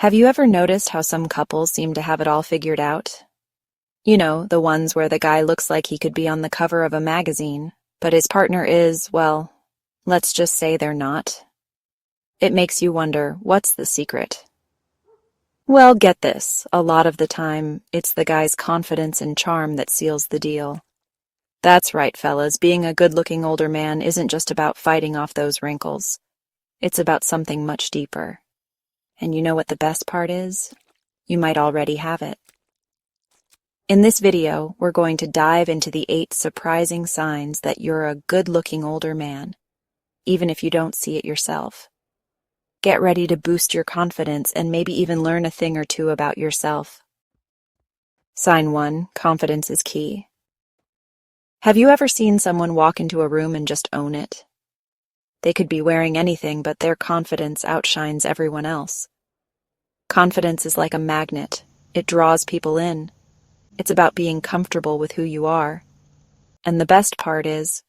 Have you ever noticed how some couples seem to have it all figured out? You know, the ones where the guy looks like he could be on the cover of a magazine, but his partner is, well, let's just say they're not. It makes you wonder, what's the secret? Well, get this, a lot of the time, it's the guy's confidence and charm that seals the deal. That's right, fellas, being a good-looking older man isn't just about fighting off those wrinkles. It's about something much deeper. And you know what the best part is? You might already have it. In this video, we're going to dive into the 8 surprising signs that you're a good-looking older man, even if you don't see it yourself. Get ready to boost your confidence and maybe even learn a thing or two about yourself. Sign 1, confidence is key. Have you ever seen someone walk into a room and just own it? They could be wearing anything, but their confidence outshines everyone else. Confidence is like a magnet. It draws people in. It's about being comfortable with who you are. And the best part is,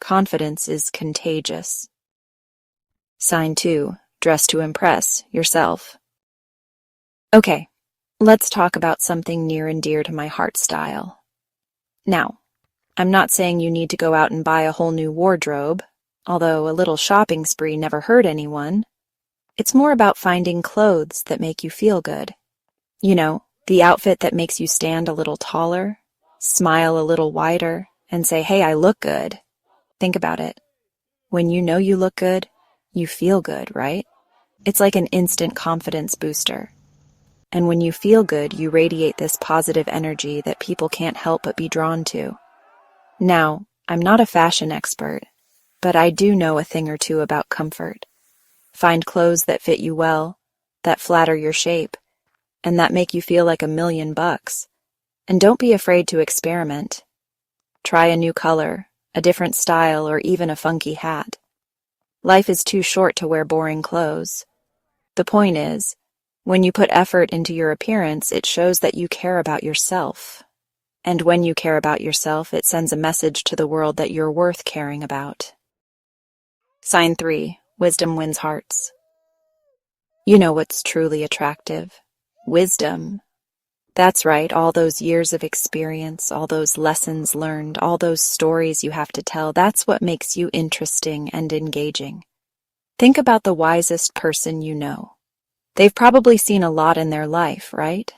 confidence is contagious. Sign 2, dress to impress yourself. Okay, let's talk about something near and dear to my heart style. Now, I'm not saying you need to go out and buy a whole new wardrobe, although a little shopping spree never hurt anyone. It's more about finding clothes that make you feel good. You know, the outfit that makes you stand a little taller, smile a little wider, and say, hey, I look good. Think about it. When you know you look good, you feel good, right? It's like an instant confidence booster. And when you feel good, you radiate this positive energy that people can't help but be drawn to. Now, I'm not a fashion expert, but I do know a thing or two about comfort. Find clothes that fit you well, that flatter your shape, and that make you feel like $1,000,000. And don't be afraid to experiment. Try a new color, a different style, or even a funky hat. Life is too short to wear boring clothes. The point is, when you put effort into your appearance, it shows that you care about yourself. And when you care about yourself, it sends a message to the world that you're worth caring about. Sign 3, wisdom wins hearts. You know what's truly attractive? Wisdom. That's right, all those years of experience, all those lessons learned, all those stories you have to tell, that's what makes you interesting and engaging. Think about the wisest person you know. They've probably seen a lot in their life, right?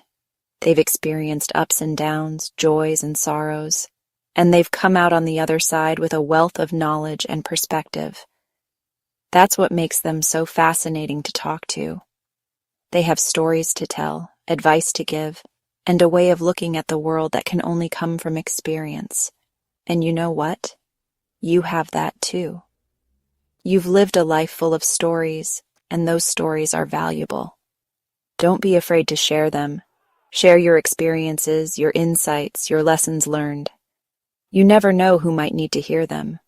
They've experienced ups and downs, joys and sorrows, and they've come out on the other side with a wealth of knowledge and perspective. That's what makes them so fascinating to talk to. They have stories to tell, advice to give, and a way of looking at the world that can only come from experience. And you know what? You have that too. You've lived a life full of stories, and those stories are valuable. Don't be afraid to share them. Share your experiences, your insights, your lessons learned. You never know who might need to hear them.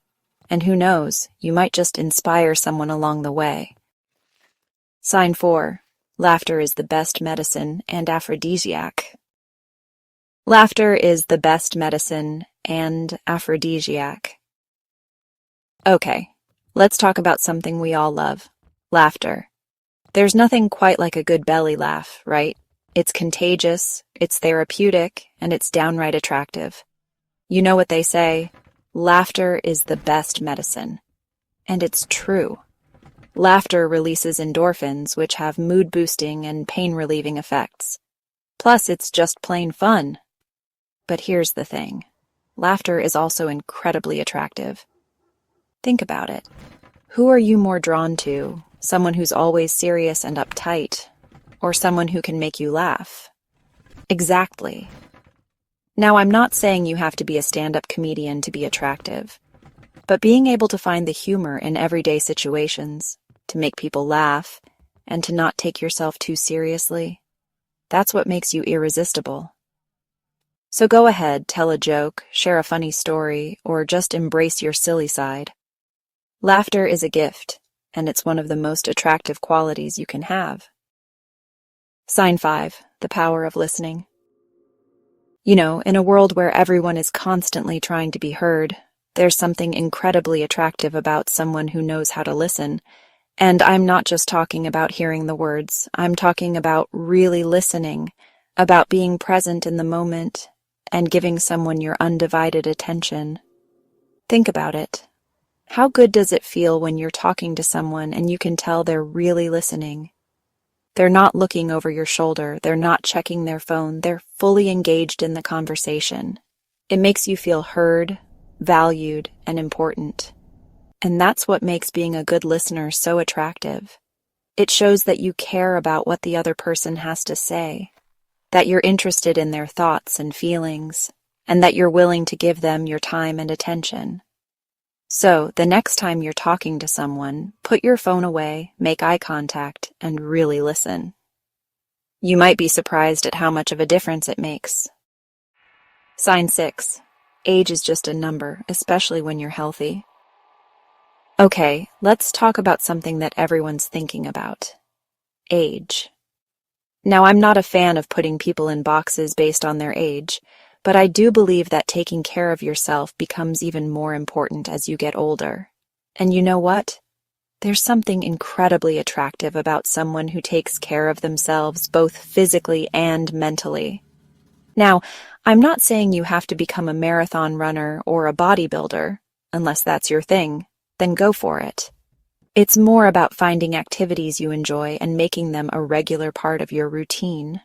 And who knows, you might just inspire someone along the way. Sign 4, laughter is the best medicine and aphrodisiac. Laughter is the best medicine and aphrodisiac. Okay, let's talk about something we all love, laughter. There's nothing quite like a good belly laugh, right? It's contagious, it's therapeutic, and it's downright attractive. You know what they say, laughter is the best medicine. And it's true. Laughter releases endorphins, which have mood-boosting and pain-relieving effects. Plus, it's just plain fun. But here's the thing. Laughter is also incredibly attractive. Think about it. Who are you more drawn to? Someone who's always serious and uptight, or someone who can make you laugh? Exactly. Now, I'm not saying you have to be a stand-up comedian to be attractive, but being able to find the humor in everyday situations, to make people laugh, and to not take yourself too seriously, that's what makes you irresistible. So go ahead, tell a joke, share a funny story, or just embrace your silly side. Laughter is a gift, and it's one of the most attractive qualities you can have. Sign 5, the power of listening. You know, in a world where everyone is constantly trying to be heard, there's something incredibly attractive about someone who knows how to listen, And I'm not just talking about hearing the words. I'm talking about really listening, about being present in the moment and giving someone your undivided attention. Think about it. How good does it feel when you're talking to someone and you can tell they're really listening? They're not looking over your shoulder. They're not checking their phone. They're fully engaged in the conversation. It makes you feel heard, valued, and important. And that's what makes being a good listener so attractive. It shows that you care about what the other person has to say, that you're interested in their thoughts and feelings, and that you're willing to give them your time and attention. So, the next time you're talking to someone, put your phone away, make eye contact, and really listen. You might be surprised at how much of a difference it makes. Sign 6. Age is just a number, especially when you're healthy. Okay, let's talk about something that everyone's thinking about. Age. Now, I'm not a fan of putting people in boxes based on their age, but I do believe that taking care of yourself becomes even more important as you get older. And you know what? There's something incredibly attractive about someone who takes care of themselves both physically and mentally. Now, I'm not saying you have to become a marathon runner or a bodybuilder. Unless that's your thing, then go for it. It's more about finding activities you enjoy and making them a regular part of your routine.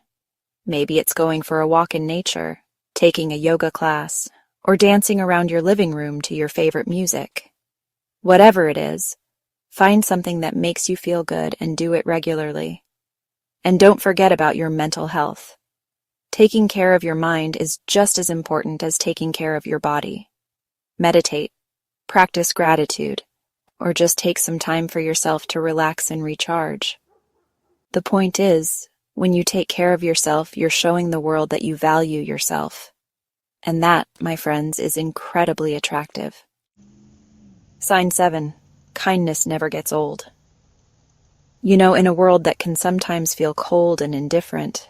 Maybe it's going for a walk in nature, taking a yoga class, or dancing around your living room to your favorite music. Whatever it is, find something that makes you feel good and do it regularly. And don't forget about your mental health. Taking care of your mind is just as important as taking care of your body. Meditate, practice gratitude, or just take some time for yourself to relax and recharge. The point is, when you take care of yourself, you're showing the world that you value yourself. And that, my friends, is incredibly attractive. Sign 7. Kindness never gets old. You know, in a world that can sometimes feel cold and indifferent,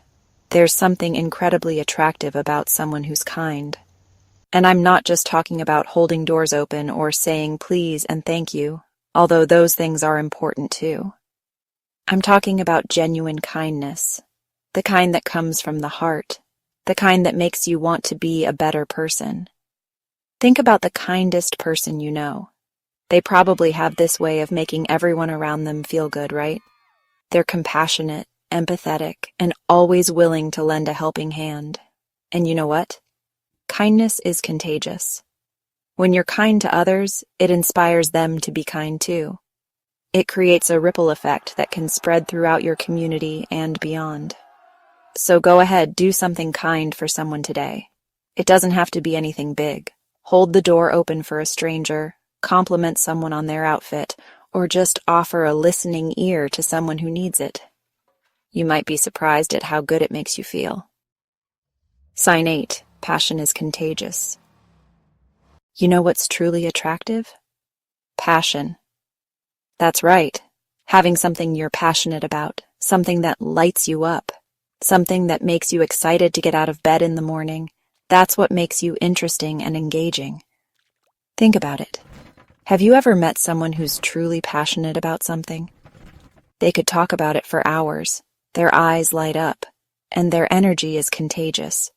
there's something incredibly attractive about someone who's kind. And I'm not just talking about holding doors open or saying please and thank you, although those things are important too. I'm talking about genuine kindness, the kind that comes from the heart, the kind that makes you want to be a better person. Think about the kindest person you know. They probably have this way of making everyone around them feel good, right? They're compassionate, empathetic, and always willing to lend a helping hand. And you know what? Kindness is contagious. When you're kind to others, it inspires them to be kind too. It creates a ripple effect that can spread throughout your community and beyond. So go ahead, do something kind for someone today. It doesn't have to be anything big. Hold the door open for a stranger, compliment someone on their outfit, or just offer a listening ear to someone who needs it. You might be surprised at how good it makes you feel. Sign 8. Passion is contagious. You know what's truly attractive? Passion. That's right. Having something you're passionate about, something that lights you up, something that makes you excited to get out of bed in the morning, that's what makes you interesting and engaging. Think about it. Have you ever met someone who's truly passionate about something? They could talk about it for hours, their eyes light up, and their energy is contagious.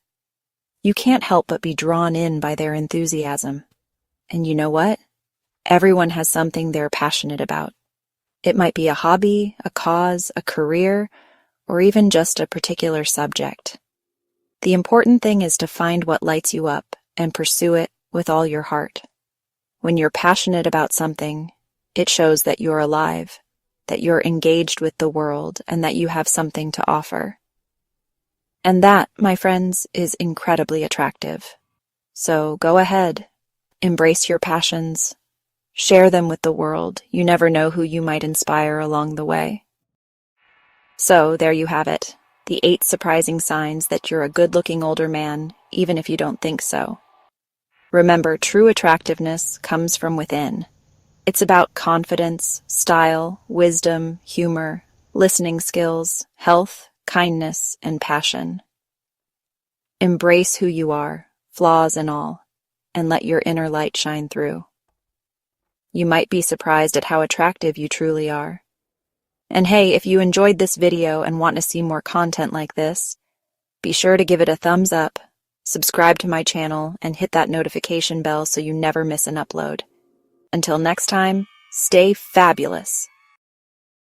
You can't help but be drawn in by their enthusiasm. And you know what? Everyone has something they're passionate about. It might be a hobby, a cause, a career, or even just a particular subject. The important thing is to find what lights you up and pursue it with all your heart. When you're passionate about something, it shows that you're alive, that you're engaged with the world, and that you have something to offer. And that, my friends, is incredibly attractive. So go ahead, embrace your passions, share them with the world. You never know who you might inspire along the way. So there you have it, the 8 surprising signs that you're a good-looking older man, even if you don't think so. Remember, true attractiveness comes from within. It's about confidence, style, wisdom, humor, listening skills, health, kindness, and passion. Embrace who you are, flaws and all, and let your inner light shine through. You might be surprised at how attractive you truly are. And hey, if you enjoyed this video and want to see more content like this, be sure to give it a thumbs up, subscribe to my channel, and hit that notification bell so you never miss an upload. Until next time, stay fabulous.